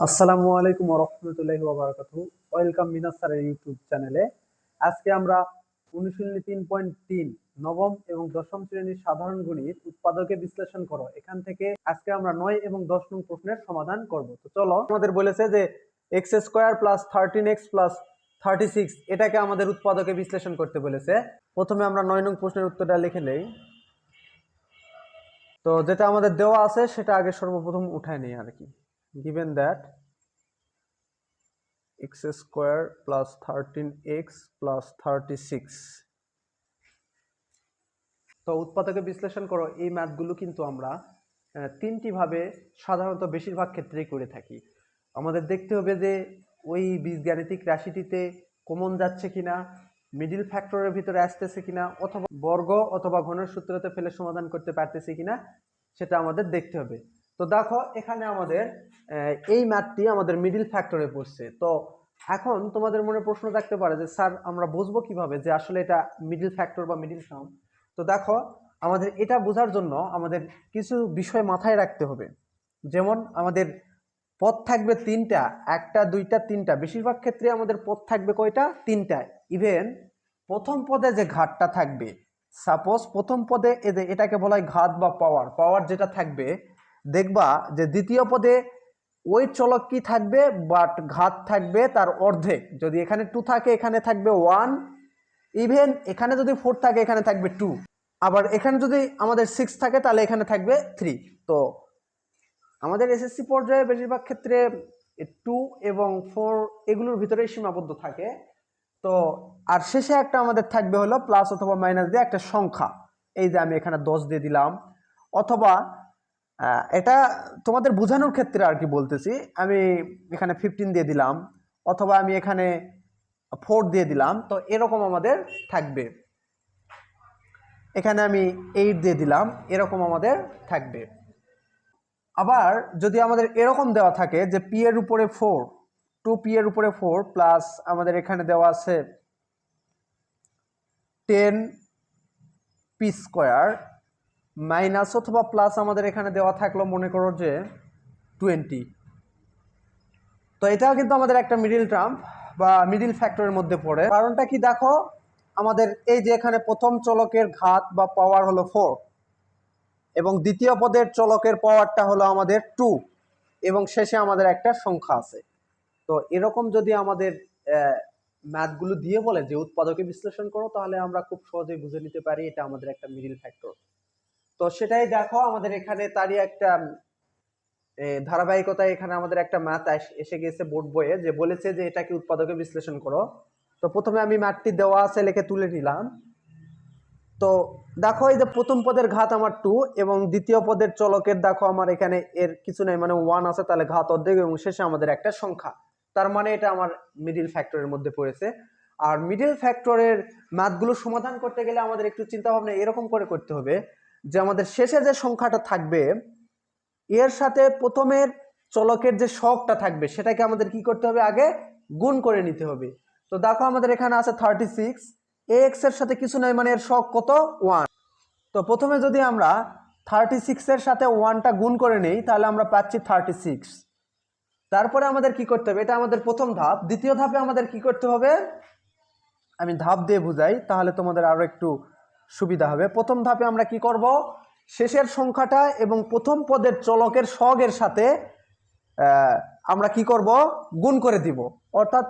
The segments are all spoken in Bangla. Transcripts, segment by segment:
আসসালামু আলাইকুম ওয়া রাহমাতুল্লাহি ওয়া বারাকাতুহু। ওয়েলকাম মিনাস স্যারের ইউটিউব চ্যানেলে। আজকে আমরা অনুশীলনী ৩.৩ নবম এবং দশম শ্রেণীর সাধারণ গণিত উৎপাদকে বিশ্লেষণ করো এখান থেকে আজকে আমরা ৯ এবং ১০ নং প্রশ্নের সমাধান করব। তো চলো, আমাদের বলেছে যে x square plus 13x plus 36 এটাকে আমাদের উৎপাদকে বিশ্লেষণ করতে বলেছে। প্রথমে আমরা ৯ নং প্রশ্নের উত্তরটা লিখে নেই। তো যেটা আমাদের দেওয়া আছে সেটা আগে সর্বপ্রথম উঠায় নেই আর কি। given that x square plus 13x plus 36। তো উৎপাদকে বিশ্লেষণ করো এই ম্যাথগুলো কিন্তু আমরা তিনটি ভাবে সাধারণত বেশিরভাগ ক্ষেত্রেই করে থাকি। আমাদের দেখতে হবে যে ওই বীজগাণিতিক রাশিটিতে কমন যাচ্ছে কিনা, মিডিল ফ্যাক্টরের ভিতরে আসতেছে কিনা, অথবা বর্গ অথবা ঘনের সূত্রতে ফেলে সমাধান করতে পারতেছি কিনা সেটা আমাদের দেখতে হবে। তো দেখো এখানে আমাদের এই ম্যাথটি আমাদের মিডিল ফ্যাক্টরে পড়ছে। তো এখন তোমাদের মনে প্রশ্ন থাকতে পারে যে স্যার আমরা বুঝবো কিভাবে যে আসলে এটা মিডিল ফ্যাক্টর বা মিডিল সাম। তো দেখো আমাদের এটা বোঝার জন্য আমাদের কিছু বিষয় মাথায় রাখতে হবে। যেমন আমাদের পদ থাকবে তিনটা, একটা দুইটা তিনটা, বেশিরভাগ ক্ষেত্রে আমাদের পদ থাকবে কয়টা? তিনটা। ইভেন প্রথম পদে যে ঘাতটা থাকবে, সাপোজ প্রথম পদে এটাকে বলা হয় ঘাত বা পাওয়ার। পাওয়ার যেটা থাকবে দেখবা যে দ্বিতীয় পদে ওই চলক কি থাকবে, বাট ঘাত থাকবে তার অর্ধেক। যদি এখানে 2 থাকে এখানে থাকবে 1, ইভেন এখানে যদি 4 থাকে এখানে থাকবে 2, আবার এখানে যদি আমাদের 6 থাকে তাহলে এখানে থাকবে 3। তো আমাদের এসএসসি পর্যায়ে বেশিরভাগ ক্ষেত্রে 2 এবং 4 এগুলোর ভিতরেই সীমাবদ্ধ থাকে। তো আর শেষে একটা আমাদের থাকবে হলো প্লাস অথবা মাইনাস দিয়ে একটা সংখ্যা। এই যে আমি এখানে 10 দিয়ে দিলাম, অথবা এটা তোমাদের বোঝানোর ক্ষেত্রে আর কি বলতেছি, আমি এখানে 15 দিয়ে দিলাম, অথবা আমি এখানে 4 দিয়ে দিলাম। তো এরকম আমাদের থাকবে। এখানে আমি 8 দিয়ে দিলাম, এরকম আমাদের থাকবে। আবার যদি আমাদের এরকম দেওয়া থাকে যে পি এর উপরে 4, 2p এর উপরে 4 প্লাস আমাদের এখানে দেওয়া আছে 10p স্কয়ার মাইনাস অথবা প্লাস আমাদের এখানে দেওয়া থাকলো মনে করো যে 20। তো এটাও কিন্তু আমাদের একটা মিডিল টার্ম বা মিডিল ফ্যাক্টরের মধ্যে পড়ে। কারণটা কি দেখো, আমাদের এই যে এখানে প্রথম চলকের ঘাত বা পাওয়ার হলো 4 এবং দ্বিতীয় পদের চলকের পাওয়ারটা হলো আমাদের 2 এবং শেষে আমাদের একটা সংখ্যা আছে। তো এরকম যদি আমাদের ম্যাথগুলো দিয়ে বলে যে উৎপাদকে বিশ্লেষণ করো, তাহলে আমরা খুব সহজেই বুঝে নিতে পারি এটা আমাদের একটা মিডিল ফ্যাক্টর। তো সেটাই দেখো আমাদের এখানে তারই একটা ধারাবাহিকতা। এখানে আমাদের একটা ম্যাথ এসে গেছে বোর্ড বইয়ে, যে বলেছে যে এটাকে উৎপাদকে বিশ্লেষণ করো। তো প্রথমে আমি ম্যাথটি দেওয়া আছে লিখে তুলে নিলাম। তো দেখো এই যে প্রথম পদের ঘাত আমার 2 এবং দ্বিতীয় পদের চলকের দেখো আমার এখানে এর কিছু নেই, মানে 1 আছে, তাহলে ঘাত অর্ধেক এবং শেষে আমাদের একটা সংখ্যা। তার মানে এটা আমার মিডিল ফ্যাক্টরের মধ্যে পড়েছে। আর মিডিল ফ্যাক্টরের ম্যাথগুলো সমাধান করতে গেলে আমাদের একটু চিন্তা ভাবনা এরকম করে করতে হবে যে আমাদের শেষে যে সংখ্যাটা থাকবে এর সাথে প্রথমের চলকের যে শকটা থাকবে সেটাকে আমাদের কি করতে হবে, আগে গুণ করে নিতে হবে। তো দেখো আমাদের এখানে আছে 36, এক্স এর সাথে কিছু নাই, মানে এর শক কত? 1। তো প্রথমে যদি আমরা 36 এর সাথে 1টা গুণ করে নেই তাহলে আমরা পাচ্ছি 36। তারপরে আমাদের কি করতে হবে, এটা আমাদের প্রথম ধাপ। দ্বিতীয় ধাপে আমাদের কি করতে হবে, আমি ধাপ দিয়ে বুঝাই তাহলে তোমাদের আরো একটু সুবিধা হবে। প্রথম ধাপে আমরা কি করব, শেষের সংখ্যাটা এবং প্রথম পদের চলকের শকের সাথে আমরা কি করব, গুণ করে দিব। অর্থাৎ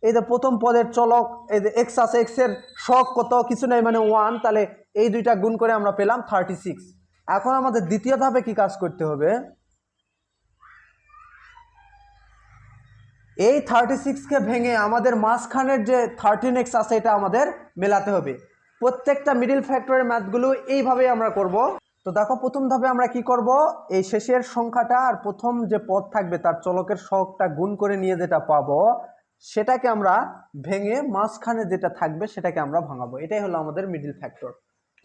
এই যে প্রথম পদের চলক এই যে এক্স আছে, এক্স এর শক কত? কিছু নাই, মানে 1, তাহলে এই দুইটা গুণ করে আমরা পেলাম 36। এখন আমাদের দ্বিতীয় ধাপে কি কাজ করতে হবে, এই 36কে ভেঙে আমাদের মাঝখানের যে 13x আছে এটা আমাদের মেলাতে হবে। প্রত্যেকটা মিডিল ফ্যাক্টরের ম্যাথগুলো এইভাবেই আমরা করব। তো দেখো প্রথম ধাপে আমরা কি করব, এই শেষের সংখ্যাটা আর প্রথম যে পদ থাকবে তার চলকের শকটা গুণ করে নিয়ে যেটা পাবো সেটাকে আমরা ভেঙে মাঝখানে যেটা থাকবে সেটাকে আমরা ভাঙাবো। এটাই হলো আমাদের মিডিল ফ্যাক্টর।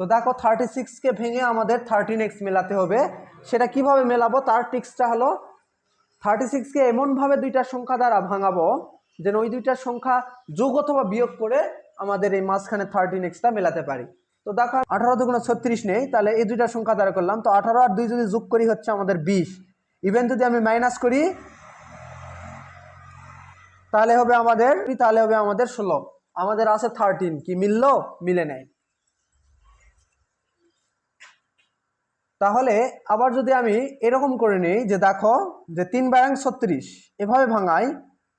তো দেখো 36কে ভেঙে আমাদের 13x মেলাতে হবে। সেটা কিভাবে মেলাবো, তার ট্রিক্সটা হলো 36কে এমনভাবে দুইটা সংখ্যা দ্বারা ভাঙাবো যেন ওই দুইটা সংখ্যা যোগ অথবা বিয়োগ করে আমাদের এই মাঝখানে 13xটা মেলাতে পারি। তো দেখো 18 দুগুণে 36 নেই, তাহলে এই দুইটা সংখ্যা দ্বারা করলাম। তো 18 আর 2 যদি যোগ করি হচ্ছে আমাদের 20। ইভেন যদি আমি মাইনাস করি তাহলে হবে আমাদের 16। আমাদের আছে 13, কি মিললো? মিলে নেয়। তাহলে আবার যদি আমি এরকম করে নিই যে দেখো যে 3 × 36 এভাবে ভাঙাই,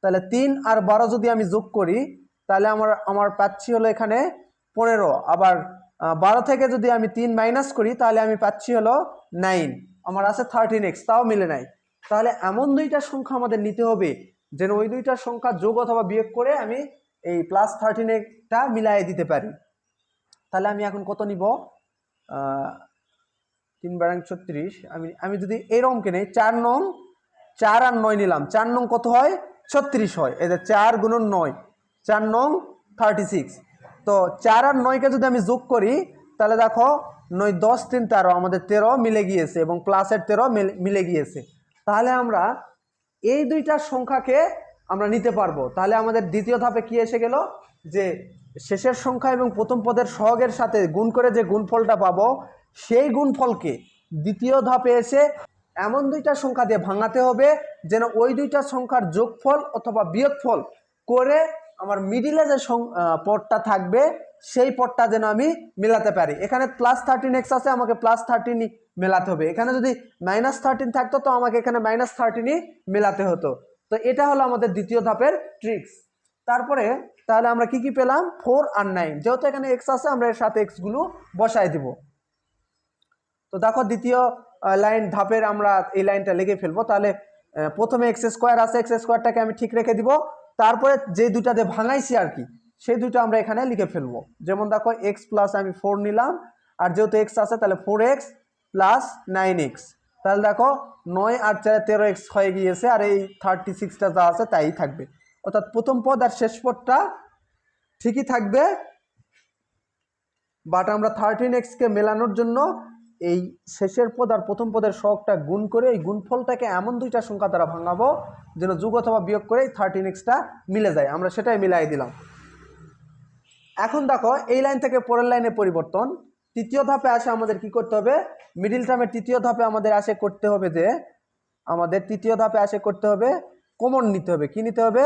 তাহলে 3 আর 12 যদি আমি যোগ করি তাহলে আমার পাচ্ছি হলো এখানে 15। আবার 12 থেকে যদি আমি 3 মাইনাস করি তাহলে আমি পাচ্ছি হলো 9। আমার আছে 13x, তাও মিলে নাই। তাহলে এমন দুইটা সংখ্যা আমাদের নিতে হবে যেন ওই দুইটা সংখ্যা যোগ অথবা বিয়োগ করে আমি এই +13টা মিলাই দিতে পারি। তাহলে আমি এখন কত নিব? 3 × 36, আমি যদি এরকম কিনে 4 নং 4 আর 9 নিলাম, 4 নং কত হয়? 36 হয়। এই যে 4 × 9, 4 নং 36। তো 4 আর 9কে যদি আমি যোগ করি তাহলে দেখো 9 10 3 13, আমাদের 13 মিলে গিয়েছে এবং প্লাসের 13 মিলে গিয়েছে। তাহলে আমরা এই দুইটা সংখ্যাকে আমরা নিতে পারবো। তাহলে আমাদের দ্বিতীয় ধাপে কি এসে গেল যে শেষের সংখ্যা এবং প্রথম পদের সহগের সাথে গুণ করে যে গুণফলটা পাবো সেই গুণফলকে দ্বিতীয় ধাপে এসে এমন দুইটা সংখ্যা দিয়ে ভাঙাতে হবে যেন ওই দুইটা সংখ্যার যোগফল অথবা বিয়োগফল করে আমার মিডিলে যে পদটা থাকবে সেই পদটা যেন আমি মেলাতে পারি। এখানে +13x আছে, আমাকে +13 মেলাতে হবে। এখানে যদি -13 থাকতো তো আমাকে এখানে -13ই মেলাতে হতো। তো এটা হলো আমাদের দ্বিতীয় ধাপের ট্রিক্স। তারপরে তাহলে আমরা কি কি পেলাম? 4 আর 9। যেহেতু এখানে x আছে আমরা এর সাথে x গুলো বসাই দিব। তো দেখো দ্বিতীয় ধাপের আমরা এই লাইনটা লিখে ফেলবো। তাহলে প্রথমে x² আছে, x²টাকে আমি ঠিক রেখে দিব। তারপরে যে দুইটা দিয়ে ভাঙাইছি আর কি সেই দুইটা আমরা এখানে লিখে ফেলবো। যেমন দেখো x প্লাস আমি 4 নিলাম, আর যেহেতু x আছে তাহলে 4x প্লাস 9x। তাহলে দেখো 9 আর 4 13x হয়ে গিয়েছে, আর এই 36টা যা আছে তাই থাকবে। অর্থাৎ প্রথম পদ আর শেষ পদটা ঠিকই থাকবে, বাট আমরা 13x-কে মেলানোর জন্য এই শেষের পদ আর প্রথম পদের সহগটা গুণ করে এই গুণফলটাকে এমন দুইটা সংখ্যা দ্বারা ভাঙাবো যেন যোগ অথবা বিয়োগ করে 13x-টা মিলে যায়। আমরা সেটাই মিলাই দিলাম। এখন দেখো এই লাইন থেকে পরের লাইনে পরিবর্তন। তৃতীয় ধাপে আসে আমাদের কি করতে হবে? মিডিল টার্মের তৃতীয় ধাপে আমাদের আসে করতে হবে যে কমন নিতে হবে। কি নিতে হবে?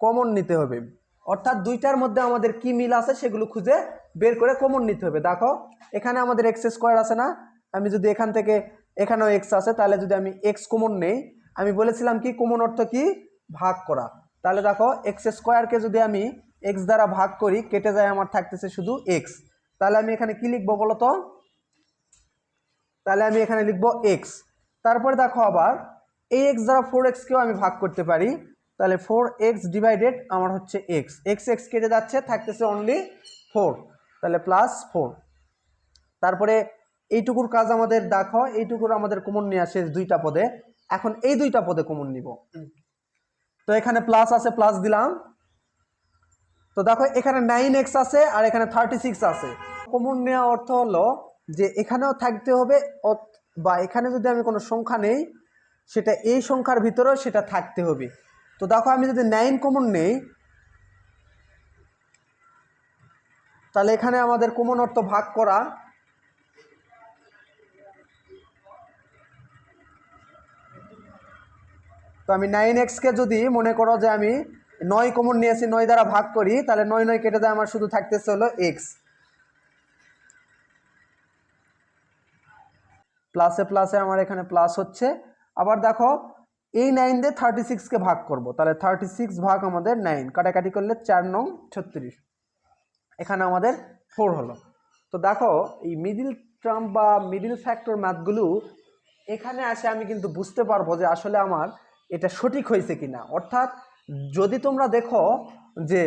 কমন নিতে হবে। অর্থাৎ দুইটার মধ্যে আমাদের কি মিল আছে সেগুলো খুঁজে বের করে কমন নিতে হবে। দেখো এখানে আমাদের x² আছে না, আমি যদি এখান থেকে এখানেও x আছে তাহলে যদি আমি x কমন নেই, আমি বলেছিলাম কি কমন অর্থ কি? ভাগ করা। তাহলে দেখো x²কে যদি আমি x দ্বারা ভাগ করি কেটে যায়, আমার থাকতেছে শুধু x। তাহলে আমি এখানে কি লিখবো বলো তো? তাহলে আমি এখানে লিখবো x। তারপরে দেখো আবার এই x দ্বারা 4x-কেও আমি ভাগ করতে পারি। তাহলে 4x ডিভাইডেড আমার হচ্ছে x, x কেটে যাচ্ছে, থাকতেছে অনলি 4। তাহলে +4। তারপরে এইটুকুর কাজ আমাদের দেখো, এইটুকুর আমাদের কমন নিয়ে আসে দুইটা পদে। এখন এই দুইটা পদে কমন নিব। তো এখানে প্লাস আছে, প্লাস দিলাম। তো দেখো এখানে 9x আছে আর এখানে 36 আছে। কমন নেওয়া অর্থ হলো যে এখানেও থাকতে হবে, বা এখানে যদি আমি কোনো সংখ্যা নেই সেটা এই সংখ্যার ভিতরেও সেটা থাকতে হবে। তো দেখো আমি যদি 9 কমন নেই তাহলে এখানে আমাদের কমন অর্থ ভাগ করা। তো আমি 9x-কে যদি মনে করো যে আমি 9 কমন নিয়েছি, 9 দ্বারা ভাগ করি, তাহলে 9 9 কেটে যায়, আমার শুধু থাকতেছে হলো x। প্লাসে প্লাসে আমার এখানে প্লাস হচ্ছে। আবার দেখো এই 9 দিয়ে 36-কে ভাগ করব, তাহলে 36 ভাগ আমাদের 9, কাটাকাটি করলে 4 নং 36, এখানে আমাদের 4 হলো। তো দেখো এই মিডিল টার্ম বা মিডিল ফ্যাক্টর ম্যাথগুলো এখানে আসে আমি কিন্তু বুঝতে পারবো যে আসলে আমার এটা সঠিক হয়েছে কিনা। অর্থাৎ যদি তোমরা দেখো যে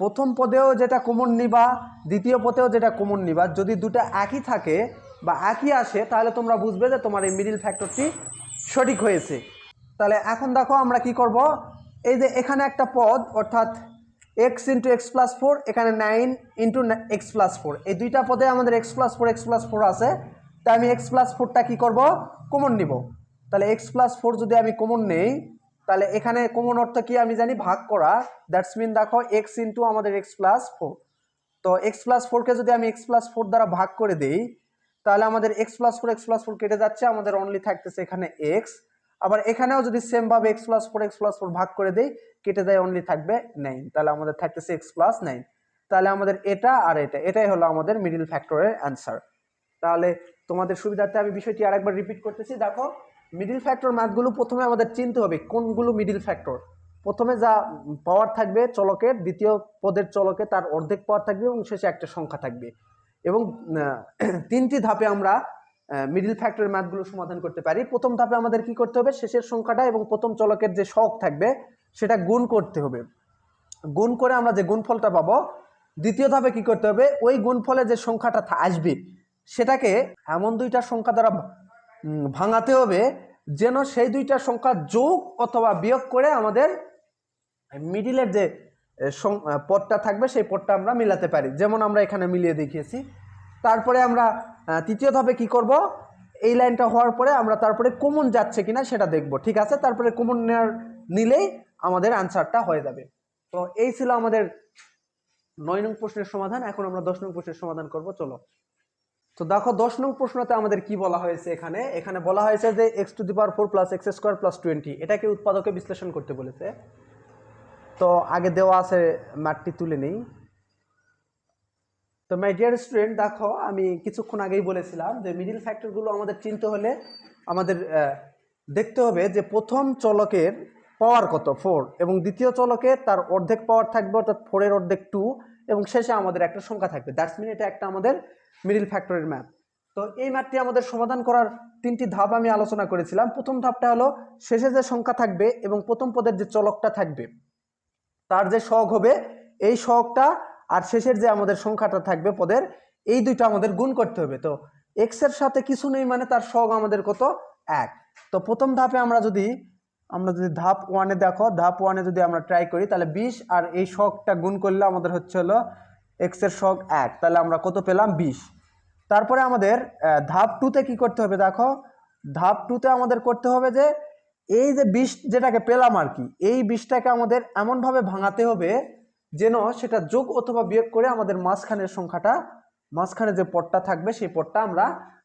প্রথম পদেও যেটা কমন নিবা, দ্বিতীয় পদেও যেটা কমন নিবা, যদি দুটো একই থাকে বা একই আসে তাহলে তোমরা বুঝবে যে তোমার এই মিডিল ফ্যাক্টরটি সঠিক হয়েছে। তাহলে এখন দেখো আমরা কি করব, এই যে এখানে একটা পদ অর্থাৎ x × x+4, এখানে 9 × x+4, এই দুইটা পদে আমাদের x+4 আছে। তাই আমি x+4টা কি করব? কমন নিব। তাহলে x+4 যদি আমি কমন নেই তাহলে এখানে কমন অর্থ কি আমি জানি? ভাগ করা। দ্যাটস মিন দেখো x × আমাদের x+4। তো x+4-কে যদি আমি x+4 দ্বারা ভাগ করে দেই তাহলে আমাদের x+4 কেটে যাচ্ছে, আমাদের অনলি থাকতেছে এখানে x। আবার এখানেও যদি সেম ভাবে x+4 ভাগ করে দেই, কেটে যায় অনলি থাকবে 9, তাহলে আমাদের থাকতেছে x+9। তাহলে আমাদের এটা আর এটাই হলো আমাদের মিডল ফ্যাক্টরের অ্যান্সার। তাহলে তোমাদের সুবিধার্থে আমি বিষয়টি আরেকবার রিপিট করতেছি। দেখো, মিডল ফ্যাক্টর ম্যাথগুলো প্রথমে আমাদের চিনতে হবে কোনগুলো মিডল ফ্যাক্টর। প্রথমে যা পাওয়ার থাকবে চলকের, দ্বিতীয় পদের চলকে তার অর্ধেক পাওয়ার থাকবে এবং শেষে একটা সংখ্যা থাকবে। এবং 3টি ধাপে আমরা মিডল ফ্যাক্টরের ম্যাথগুলো সমাধান করতে পারি। প্রথম ধাপে আমাদের কি করতে হবে, শেষের সংখ্যাটা এবং প্রথম চলকের যে শক থাকবে সেটা গুণ করতে হবে। গুণ করে আমরা যে গুণফলটা পাবো, দ্বিতীয় ধাপে কি করতে হবে, ওই গুণফলে যে সংখ্যাটা আসবে সেটাকে এমন দুইটা সংখ্যা দ্বারা ভাঙাতে হবে যেন সেই দুইটা সংখ্যা যোগ অথবা বিয়োগ করে আমাদের মিডিলের যে পদটা থাকবে সেই পদটা আমরা মিলাতে পারি, যেমন আমরা এখানে মিলিয়ে দেখিয়েছি। তারপরে আমরা তৃতীয় ধাপে কি করব, এই লাইনটা হওয়ার পরে আমরা তারপরে কমন যাচ্ছে কিনা সেটা দেখব। ঠিক আছে, তারপরে কমন নিলেই আমাদের আনসারটা হয়ে যাবে। তো এই ছিল আমাদের 9 নং প্রশ্নের সমাধান। এখন আমরা 10 নং প্রশ্নের সমাধান করব, চলো। তো দেখো 10 নং প্রশ্নতে আমাদের কি বলা হয়েছে, এখানে বলা হয়েছে যে x⁴ + x² + 20 এটাকে উৎপাদকে বিশ্লেষণ করতে বলেছে। তো আগে দেওয়া আছে, ম্যাথটি তুলে নেই। তো মাই ডিয়ার স্টুডেন্ট, দেখো আমি কিছুক্ষণ আগেই বলেছিলাম যে মিডল ফ্যাক্টরগুলো আমাদের চিনতে হলে আমাদের দেখতে হবে যে প্রথম চলকের পাওয়ার কত 4 এবং দ্বিতীয় চলকের তার অর্ধেক পাওয়ার থাকবে, অর্থাৎ 4 এর অর্ধেক 2, এবং শেষে আমাদের একটা সংখ্যা থাকবে। দ্যাটস মিন এটা একটা আমাদের মিডল ফ্যাক্টরের ম্যাথ। তো এই ম্যাথটি আমাদের সমাধান করার 3টি ধাপ আমি আলোচনা করেছিলাম। প্রথম ধাপটা হলো শেষে যে সংখ্যা থাকবে এবং প্রথম পদের যে চলকটা থাকবে তার যে সহগ হবে, এই সহগটা আর শেষের যে আমাদের সংখ্যাটা থাকবে পদের, এই দুইটা আমাদের গুণ করতে হবে। তো x এর সাথে কিছু নেই মানে তার সহগ আমাদের কত, 1। তো প্রথম ধাপে আমরা যদি ধাপ 1-এ দেখো, ধাপ 1-এ যদি আমরা ট্রাই করি তাহলে 20 আর এই সহগটা গুণ করলে আমাদের হচ্ছে হলো x এর সহগ 1, তাহলে আমরা কত পেলাম, 20। তারপরে আমাদের ধাপ 2-তে কি করতে হবে, দেখো ধাপ 2-তে আমাদের করতে হবে যে এই যে 20 যেটাকে পেলাম আর কি, এই 20টাকে আমাদের এমনভাবে ভাঙাতে হবে যেন সেটা যোগ অথবা বিয়োগ করে আমাদের মাঝখানের সংখ্যাটা, মাঝখানে যে পদটা থাকবে সেই পদটা আমরা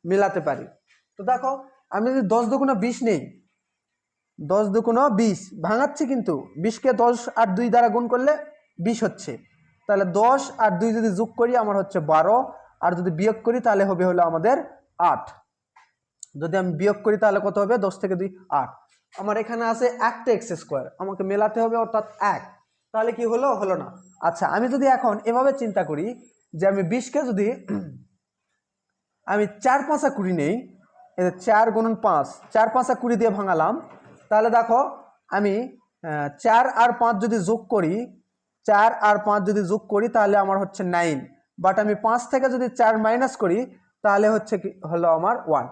মেলাতে পারি। তো দেখো আমি যদি 10 দুগুণ 20 নেই, 10 দুগুণ 20 ভাঙাচ্ছি, কিন্তু 20কে 10 আর 2 দ্বারা গুণ করলে 20 হচ্ছে, তাহলে 10 আর 2 যদি যোগ করি আমার হচ্ছে 12, আর যদি বিয়োগ করি তাহলে হবে হলো আমাদের 8। যদি আমি বিয়োগ করি তাহলে কত হবে, 10 থেকে 2 8। আমার এখানে আছে একটা x², আমাকে মেলাতে হবে অর্থাৎ 1, তাহলে কি হলো, হলো না। আচ্ছা, আমি যদি এখন এভাবে চিন্তা করি যে আমি 20কে যদি আমি 4 5 20 নেই, 4 × 5, 4 5 20 দিয়ে ভাঙালাম, তাহলে দেখো আমি 4 আর 5 যদি যোগ করি, 4 আর 5 যদি যোগ করি তাহলে আমার হচ্ছে 9, বাট আমি 5 থেকে যদি 4 মাইনাস করি তাহলে হচ্ছে কি হলো আমার 1।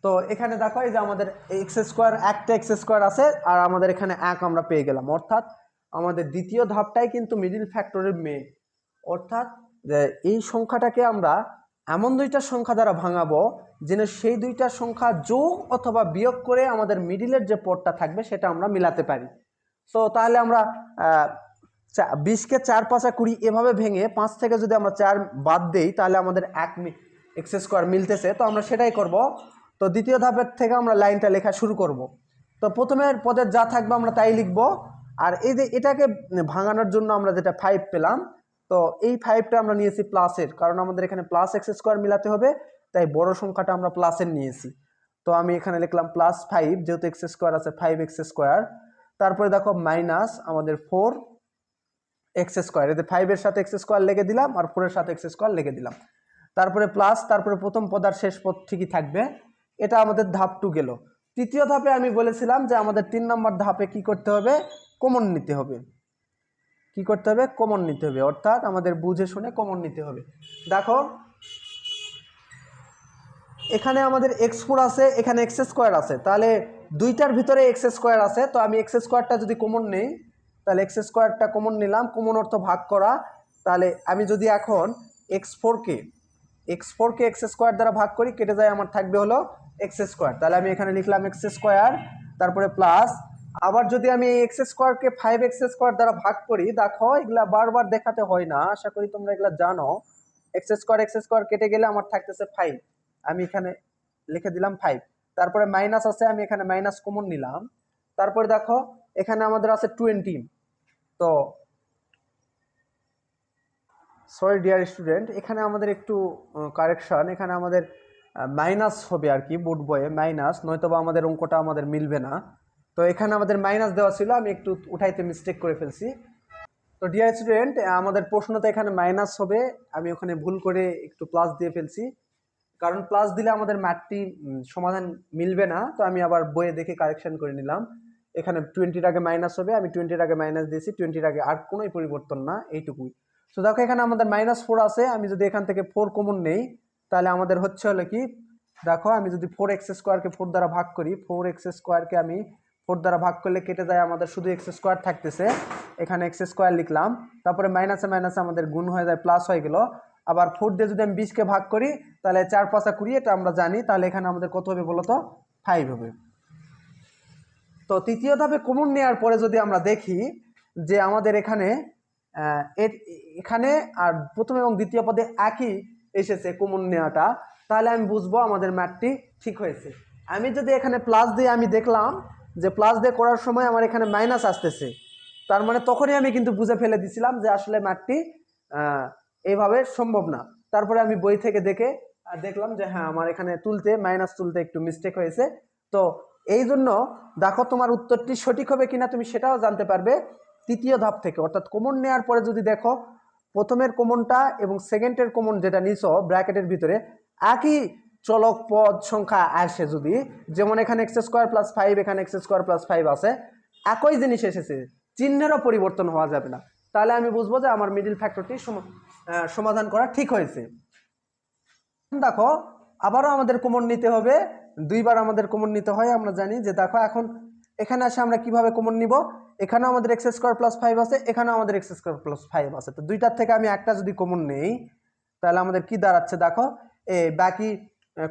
তো এখানে দেখো এই যে আমাদের x² একটা x² আছে আর আমাদের এখানে 1 আমরা পেয়ে গেলাম, অর্থাৎ আমাদের দ্বিতীয় ধাপটাই কিন্তু মিডল ফ্যাক্টরের মেইন। অর্থাৎ এই সংখ্যাটাকে আমরা এমন দুইটা সংখ্যা দ্বারা ভাঙাবো যেন সেই দুইটা সংখ্যা যোগ অথবা বিয়োগ করে আমাদের মিডিলের যে পদটা থাকবে সেটা আমরা মিলাতে পারি। তো তাহলে আমরা 20কে 4 5 20 এভাবে ভেঙে 5 থেকে যদি আমরা 4 বাদ দেই তাহলে আমাদের x² মিলতেছে, তো আমরা সেটাই করব। তো দ্বিতীয় ধাপের থেকে আমরা লাইনটা লেখা শুরু করব। তো প্রথমের পদের যা থাকবে আমরা তাই লিখব, আর এই যে এটাকে ভাঙানোর জন্য আমরা যেটা 5 পেলাম, তো এই 5টা আমরা নিয়েছি প্লাসের, কারণ আমাদের এখানে প্লাস x² মিলাতে হবে, তাই বড় সংখ্যাটা আমরা প্লাসের নিয়েছি। তো আমি এখানে লিখলাম +5, যেহেতু x² আছে 5x²। তারপরে দেখো মাইনাস আমাদের 4x², এতে 5 এর সাথে x² লিখে দিলাম আর 4 এর সাথে x² লিখে দিলাম। তারপরে প্লাস, তারপরে প্রথম পদ আর শেষ পদ ঠিকই থাকবে। এটা আমাদের ধাপ 2 গেল। তৃতীয় ধাপে আমি বলেছিলাম যে আমাদের 3 নম্বর ধাপে কি করতে হবে, কমন নিতে হবে। কি করতে হবে, কমন নিতে হবে, অর্থাৎ আমাদের বুঝে শুনে কমন নিতে হবে। দেখো এখানে আমাদের x4 আছে, এখানে x² আছে, তাহলে দুইটার ভিতরে x² আছে, তো আমি x²টা যদি কমন নেই তাহলে x²টা কমন নিলাম, কমন অর্থ ভাগ করা। তাহলে আমি যদি এখন x4কে x² দ্বারা ভাগ করি, কেটে যায় আমার থাকবে হলো x², তাহলে আমি এখানে লিখলাম x², তারপরে প্লাস। আবার যদি আমি এই x²কে 5x² দ্বারা ভাগ করি, দেখো এগুলা বারবার দেখাতে হয় না, আশা করি তোমরা এগুলা জানো। x² কেটে গেলে আমার থাকতেছে 5, আমি এখানে লিখে দিলাম 5। তারপরে মাইনাস আছে, আমি এখানে মাইনাস কমন নিলাম। তারপরে দেখো এখানে আমাদের আছে 20। তো সরি ডিয়ার স্টুডেন্ট, এখানে আমাদের একটু কারেকশন, এখানে আমাদের মাইনাস হবে আর কি, বোর্ড বইয়ে মাইনাস, নয়তো বা আমাদের অঙ্কটা আমাদের মিলবে না। তো এখানে আমাদের মাইনাস দেওয়া ছিল, আমি একটু উঠাইতে মিস্টেক করে ফেলছি। তো ডিয়ার স্টুডেন্ট, আমাদের প্রশ্নতে এখানে মাইনাস হবে, আমি ওখানে ভুল করে একটু প্লাস দিয়ে ফেলছি, কারণ প্লাস দিলে আমাদের ম্যাথটি সমাধান মিলবে না। তো আমি আবার বইয়ে দেখে কারেকশন করে নিলাম। এখানে 20-র আগে মাইনাস হবে, আমি 20-র আগে মাইনাস দিয়েছি, 20-র আগে আর কোনোই পরিবর্তন না, এইটুকুই। তো দেখো এখানে আমাদের -4 আছে, আমি যদি এখান থেকে 4 কমন নেই তাহলে আমাদের হচ্ছে হলো কি, দেখো আমি যদি 4x² 4 দ্বারা ভাগ করি, 4x² আমি 4 দ্বারা ভাগ করলে কেটে যায়, আমাদের শুধু x² থাকতেছে, এখানে x² লিখলাম। তারপরে মাইনাসে মাইনাসে আমাদের গুণ হয়ে যায়, প্লাস হয়ে গেল। আবার 4 দিয়ে যদি আমি 20-কে ভাগ করি তাহলে 4 × 5 = 20, এটা আমরা জানি। তাহলে এখানে আমাদের কত হবে বলো তো? 5 হবে। তো তৃতীয় ধাপে কমন নেওয়ার পরে যদি আমরা দেখি যে আমাদের এখানে এখানে আর প্রথম এবং দ্বিতীয় পদে একই এসেছে কমন নেওয়াটা, তাহলে আমি বুঝবো আমাদের ম্যাথটি ঠিক হয়েছে। আমি যদি এখানে প্লাস দিয়ে, আমি দেখলাম যে প্লাস দিয়ে করার সময় আমার এখানে মাইনাস আসতেছে, তার মানে তখনই আমি কিন্তু বুঝে ফেলে দিছিলাম যে আসলে ম্যাথটি এইভাবে সম্ভব না। তারপরে আমি বই থেকে দেখে দেখলাম যে হ্যাঁ, আমার এখানে মাইনাস তুলতে একটু মিস্টেক হয়েছে। তো এই জন্য দেখো তোমার উত্তরটি সঠিক হবে কিনা তুমি সেটাও জানতে পারবে তৃতীয় ধাপ থেকে। অর্থাৎ কমন নেওয়ার পরে যদি দেখো প্রথমের কমনটা এবং সেকেন্ডের কমন যেটা নিছো ব্র্যাকেটের ভিতরে একই চলক পদ সংখ্যা আসে, যদি যেমন এখানে x² + 5, এখানে x² + 5 আছে, একই জিনিস এসেছে, চিহ্নেরও পরিবর্তন হওয়া যাবে না, তাহলে আমি বুঝবো যে আমার মিডিল ফ্যাক্টরটি সমাধান করা ঠিক হয়েছে। দেখো আবারও আমাদের কমন নিতে হবে, দুইবার আমাদের কমন নিতে হয়, আমরা জানি যে দেখো এখন এখানে আসে আমরা কিভাবে কমন নিব, এখানেও আমাদের x² + 5 আছে, এখানেও আমাদের x² + 5 আছে। তো দুইটার থেকে আমি একটা যদি কমন নেই তাহলে আমাদের কি দাঁড়াচ্ছে দেখো, বাকি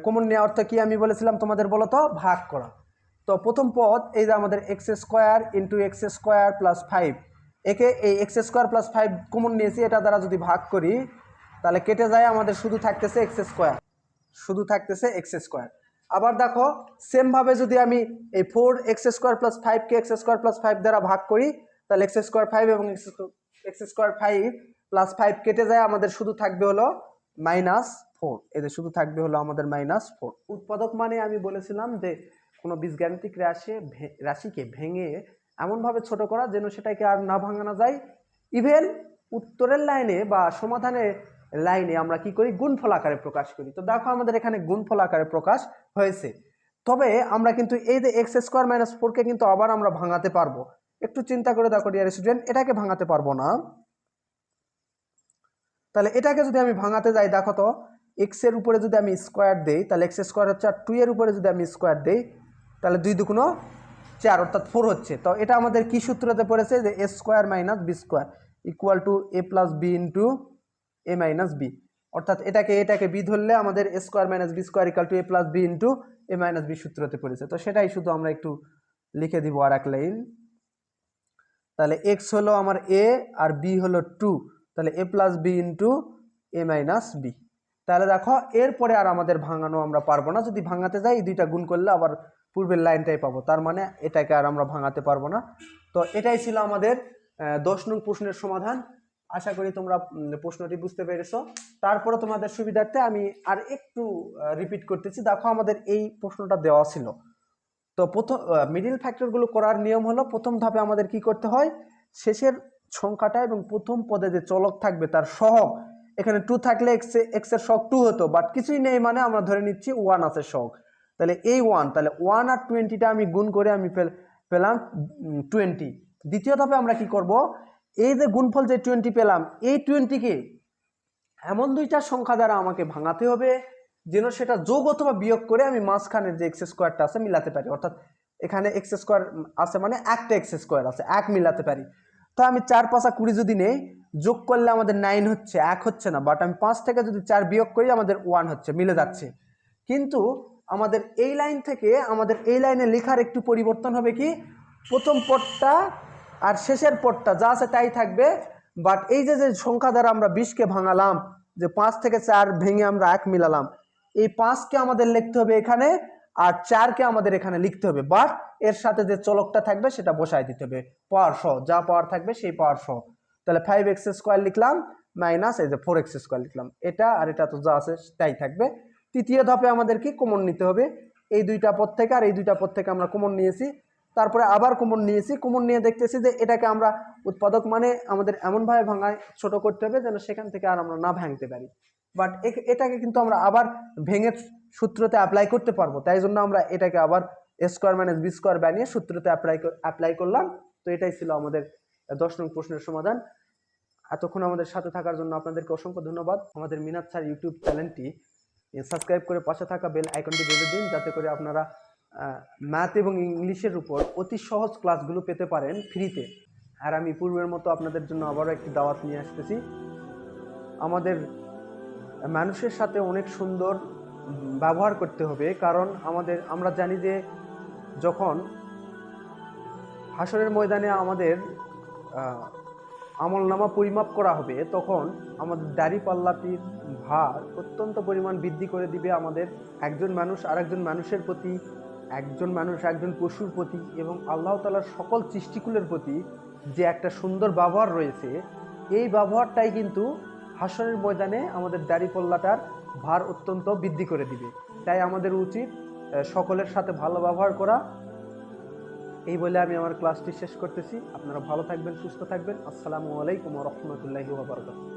কমন নেওয়ার অর্থ কি আমি বলেছিলাম তোমাদের, বলো তো? ভাগ করা। তো প্রথম পদ এই যে আমাদের x² × x² + 5, একে এই x² + 5 কমন নিয়েছি, এটা দ্বারা যদি ভাগ করি তাহলে কেটে যায়, আমাদের শুধু থাকতেছে x²। আবার দেখো সেম ভাবে যদি আমি এই 4x² + 5 কে x² + 5 দ্বারা ভাগ করি তাহলে x² 5 এবং x² 5 + 5 কেটে যায়, আমাদের শুধু থাকবে হলো -4, এদের শুধু থাকবে হলো আমাদের -4। উৎপাদক মানে আমি বলেছিলাম যে কোনো বীজগাণিতিক রাশিকে ভেঙে এমনভাবে ছোট করা যেন সেটাকে আর না ভাঙানো যায়। ইভেন উত্তরের লাইনে বা সমাধানের লাইনে আমরা কি করি, গুণফল আকারে প্রকাশ করি। তো দেখো আমাদের এখানে গুণফল আকারে প্রকাশ হয়েছে, তবে আমরা কিন্তু এই যে x² - 4 কে কিন্তু আবার আমরা ভাঙাতে পারবো। একটু চিন্তা করে দেখো ডিয়ার স্টুডেন্ট, এটাকে ভাঙাতে পারবো না, তাহলে এটাকে যদি আমি ভাঙাতে যাই দেখো তো, x এর উপরে যদি আমি স্কোয়ার দেই তাহলে x² হচ্ছে, আর 2 এর উপরে যদি আমি স্কোয়ার দেই তাহলে 2 × 2 = 4, অর্থাৎ 4 হচ্ছে। তো এটা আমাদের কি সূত্রতে পড়েছে, যে a² - b² = a + b × a - b, অর্থাৎ এটাকে b ধরলে আমাদের a² - b² = a + b × a - b সূত্রতে পড়েছে। তো সেটাই শুধু আমরা একটু লিখে দিব আর এক লাইন। তাহলে x হলো আমার a আর b হলো 2, তাহলে a + b × a - b। তাহলে দেখো এরপরে আর আমাদের ভাঙানো আমরা পারবো না, যদি ভাঙাতে যাই এই দুইটা গুণ করলে আবার পূর্বের লাইনটাই পাবো, তার মানে এটাকে আর আমরা ভাঙাতে পারবো না। তো এটাই ছিল আমাদের 10 নং প্রশ্নের সমাধান। আশা করি তোমরা প্রশ্নটি বুঝতে পেরেছো। তারপরে তোমাদের সুবিধার্থে আমি আর একটু রিপিট করতেছি। দেখো আমাদের এই প্রশ্নটা দেওয়া ছিল, তো প্রথম মিডিল ফ্যাক্টরগুলো করার নিয়ম হলো, প্রথম ধাপে আমাদের কি করতে হয়, শেষের সংখ্যাটা এবং প্রথম পদে যে চলক থাকবে তার সহগ, এখানে 2 থাকলে x এর সহগ 2 হতো, বাট কিছুই নেই মানে আমরা ধরে নিচ্ছি 1 আছে সহগ, তাহলে এই 1, তাহলে 1 আর 20টা আমি গুণ করে আমি পেলাম 20। দ্বিতীয় ধাপে আমরা কি করব, এই যে গুণফল যে 20 পেলাম, এই 20কে এমন দুইটা সংখ্যা দ্বারা আমাকে ভাঙাতে হবে যেন সেটা যোগ অথবা বিয়োগ করে আমি মাঝখানের যে x² আছে মিলাতে পারি। অর্থাৎ এখানে x² আছে মানে একটা x² আছে, এক মিলাতে পারি। তো আমি 4 × 5 = 20 যদি নেই, যোগ করলে আমাদের 9 হচ্ছে, 1 হচ্ছে না, বাট আমি 5 থেকে যদি 4 বিয়োগ করি আমাদের 1 হচ্ছে, মিলে যাচ্ছে। কিন্তু আমাদের এই লাইন থেকে আমাদের এই লাইনে লেখার একটু পরিবর্তন হবে, কি প্রথম পদটা আর শেষের পদটা যা আছে তাই থাকবে, বাট এই যে সংখ্যা দ্বারা আমরা 20কে ভাঙালাম, যে 5 থেকে 4 ভেঙে আমরা 1 মিলালাম, এই 5কে আমাদের লিখতে হবে এখানে, আর 4কে আমাদের এখানে লিখতে হবে, বাট এর সাথে যে চলকটা থাকবে সেটা বসায় দিতে হবে পাওয়ার সহ, যা পাওয়ার থাকবে সেই পাওয়ার সহ। তাহলে 5x² লিখলাম মাইনাস এই যে 4x² লিখলাম, এটা আর এটা তো যা আছে তাই থাকবে। তৃতীয় ধাপে আমাদের কি কমন নিতে হবে, এই দুইটা পদ থেকে আর এই দুইটা পদ থেকে আমরা কমন নিয়েছি, তারপরে আবার কমন নিয়েছি, কমন নিয়ে দেখতেছি যে এটাকে আমরা উৎপাদক মানে আমাদের এমনভাবে ভাঙায় ছোট করতে হবে যেন সেখান থেকে আর আমরা না ভাঙতে পারি। বাট এটাকে কিন্তু আমরা আবার ভেঙে সূত্রতে অ্যাপ্লাই করতে পারবো, তাই জন্য আমরা এটাকে আবার a² - b² বানিয়ে সূত্রতে অ্যাপ্লাই করলাম। তো এটাই ছিল আমাদের 10 নং প্রশ্নের সমাধান। এতক্ষণ আমাদের সাথে থাকার জন্য আপনাদেরকে অসংখ্য ধন্যবাদ। আমাদের মিনাত স্যার ইউটিউব চ্যানেলটি সাবস্ক্রাইব করে পাশে থাকা বেল আইকনটি বেজে দিন, যাতে করে আপনারা ম্যাথ এবং ইংলিশের উপর অতি সহজ ক্লাসগুলো পেতে পারেন ফ্রিতে। আর আমি পূর্বের মতো আপনাদের জন্য আবারও একটি দাওয়াত নিয়ে আসতেছি। আমাদের মানুষের সাথে অনেক সুন্দর ব্যবহার করতে হবে, কারণ আমরা জানি যে যখন হাসরের ময়দানে আমাদের আমলনামা পরিমাপ করা হবে, তখন আমাদের দাড়িপাল্লাটির ভার অত্যন্ত পরিমাণ বৃদ্ধি করে দিবে আমাদের একজন মানুষ আরেকজন মানুষের প্রতি, একজন মানুষ একজন পশুর প্রতি, এবং আল্লাহ তাআলার সকল সৃষ্টিকুলের প্রতি যে একটা সুন্দর ব্যবহার রয়েছে, এই ব্যবহারটাই কিন্তু হাসরের ময়দানে আমাদের দাড়িপাল্লাটার ভার অত্যন্ত বৃদ্ধি করে দিবে। তাই আমাদের উচিত সকলের সাথে ভালো ব্যবহার করা। এই বলে আমি আমার ক্লাসটি শেষ করতেছি। আপনারা ভালো থাকবেন, সুস্থ থাকবেন। আসসালামু আলাইকুম ওয়া রাহমাতুল্লাহি ওয়া বারাকাতুহু।